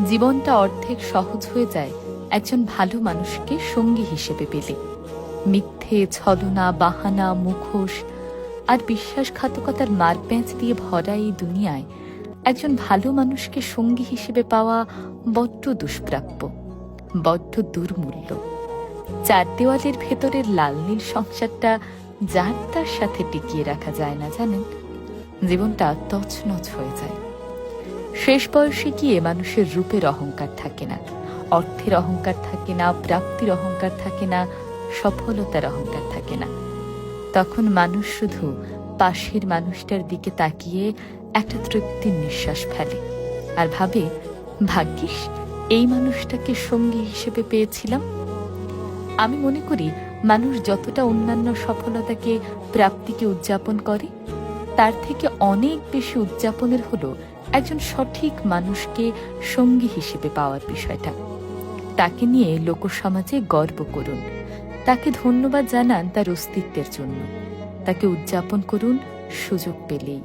জীবনটা অর্ধেক সহজ হয়ে যায় একজন ভালো মানুষকে সঙ্গী হিসেবে পেলে। মিথ্যে, ছলনা, বাহানা, মুখোশ আর বিশ্বাসঘাতকতার মারপ্যাঁচ দিয়ে ভরা এই দুনিয়ায় একজন ভালো মানুষকে সঙ্গী হিসেবে পাওয়া বড্ড দুষ্প্রাপ্য, বড্ড দুর্মূল্য। চার দেওয়ালের ভেতরের লাল নীল সংসারটা যার তার সাথে টিকিয়ে রাখা যায় না, জানেন। জীবনটা তছনছ হয়ে যায়। শেষ বয়সে গিয়ে মানুষের রূপের অহংকার থাকে না, অর্থের অহংকার থাকে না, প্রাপ্তির অহংকার থাকে না, সফলতার অহংকার থাকে না। তখন মানুষ শুধু পাশের মানুষটার দিকে তাকিয়ে একটা তৃপ্তির নিঃশ্বাস ফেলে আর ভাবে, ভাগ্যিস এই মানুষটাকে সঙ্গী হিসেবে পেয়েছিলাম। আমি মনে করি মানুষ যতটা অন্যান্য সফলতাকে, প্রাপ্তিকে উদযাপন করে, তার থেকে অনেক বেশি উদযাপনের হলো একজন সঠিক মানুষকে সঙ্গী হিসেবে পাওয়ার বিষয়টা। তাকে নিয়ে লোকসমাজে গর্ব করুন, তাকে ধন্যবাদ জানান তার অস্তিত্বের জন্য, তাকে উদযাপন করুন সুযোগ পেলেই।